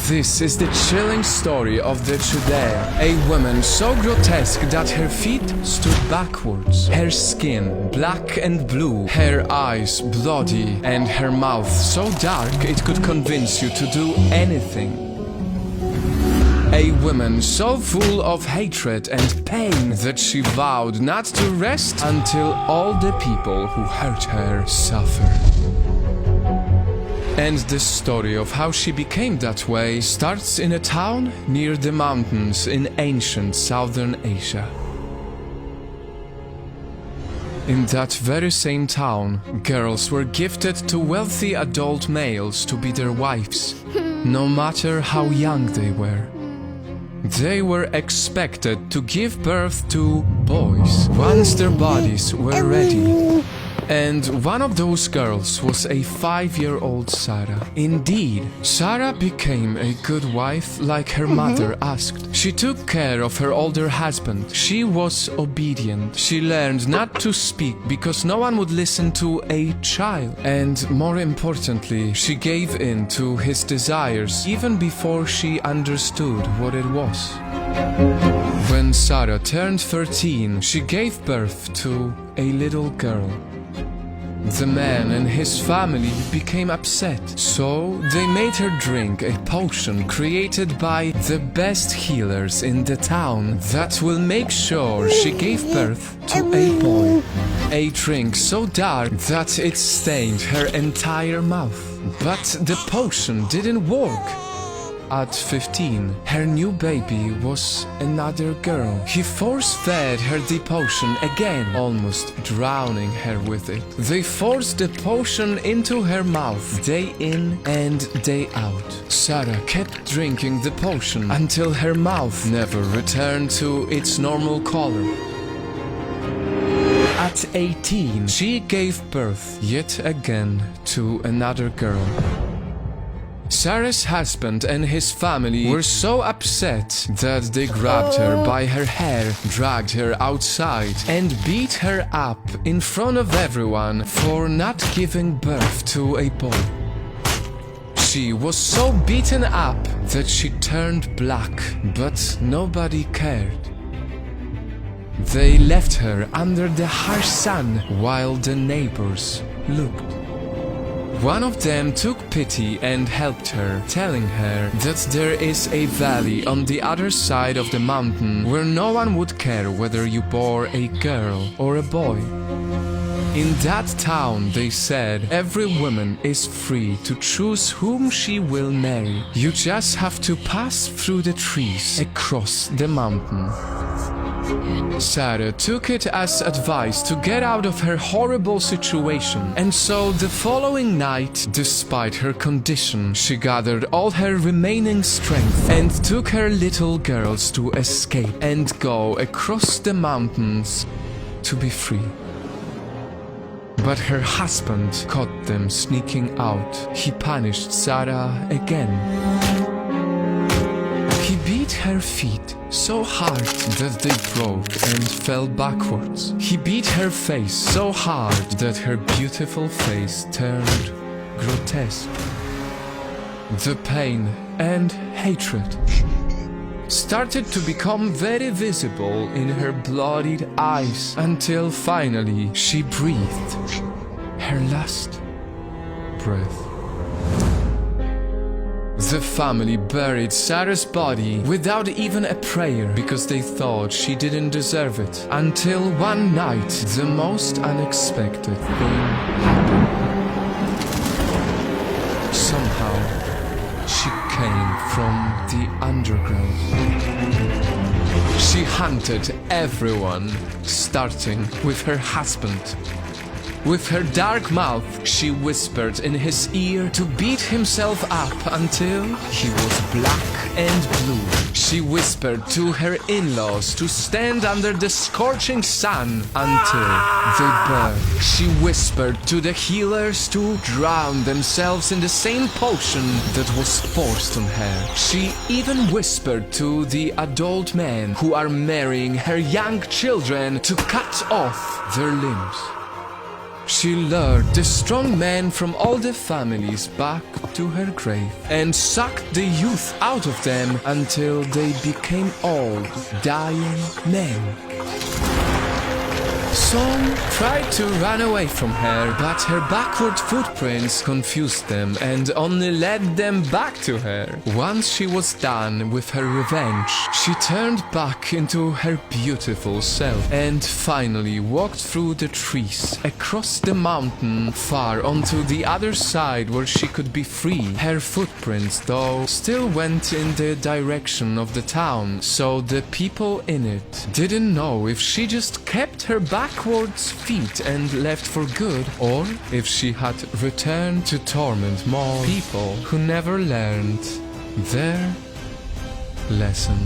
This is the chilling story of the Sheiودايل, a woman so grotesque that her feet stood backwards, her skin black and blue, her eyes bloody, and her mouth so dark it could convince you to do anything. A woman so full of hatred and pain that she vowed not to rest until all the people who hurt her suffered. And the story of how she became that way starts in a town near the mountains in ancient Southern Asia. In that very same town, girls were gifted to wealthy adult males to be their wives, no matter how young they were. They were expected to give birth to boys once their bodies were ready. And one of those girls was a 5-year-old Sarah. Indeed, Sarah became a good wife like her mother asked. She took care of her older husband. She was obedient. She learned not to speak because no one would listen to a child. And more importantly, she gave in to his desires even before she understood what it was. When Sarah turned 13, she gave birth to a little girl. The man and his family became upset, so they made her drink a potion created by the best healers in the town that will make sure she gave birth to a boy. A drink so dark that it stained her entire mouth. But the potion didn't work. At 15, her new baby was another girl. He force-fed her the potion again, almost drowning her with it. They forced the potion into her mouth day in and day out. Sarah kept drinking the potion until her mouth never returned to its normal color. At 18, she gave birth yet again to another girl. Sarah's husband and his family were so upset that they grabbed her by her hair, dragged her outside, and beat her up in front of everyone for not giving birth to a boy. She was so beaten up that she turned black, but nobody cared. They left her under the harsh sun while the neighbors looked. One of them took pity and helped her, telling her that there is a valley on the other side of the mountain where no one would care whether you bore a girl or a boy. In that town, they said, every woman is free to choose whom she will marry. You just have to pass through the trees across the mountain. Sarah took it as advice to get out of her horrible situation, and so the following night, despite her condition, she gathered all her remaining strength and took her little girls to escape and go across the mountains to be free. But her husband caught them sneaking out. He punished Sarah again. He beat her feet so hard that they broke and fell backwards. He beat her face so hard that her beautiful face turned grotesque. The pain and hatred started to become very visible in her bloodied eyes until finally she breathed her last breath. The family buried Sarah's body without even a prayer because they thought she didn't deserve it. Until one night, the most unexpected thing happened. Somehow, she came from the underground. She hunted everyone, starting with her husband. With her dark mouth, she whispered in his ear to beat himself up until he was black and blue. She whispered to her in-laws to stand under the scorching sun until they burned. She whispered to the healers to drown themselves in the same potion that was forced on her. She even whispered to the adult men who are marrying her young children to cut off their limbs. She lured the strong men from all the families back to her grave and sucked the youth out of them until they became old, dying men. Some tried to run away from her, but her backward footprints confused them and only led them back to her. Once she was done with her revenge, she turned back into her beautiful self and finally walked through the trees, across the mountain, far onto the other side where she could be free. Her footprints, though, still went in the direction of the town, so the people in it didn't know if she just kept her backwards feet and left for good, or if she had returned to torment more people who never learned their lesson.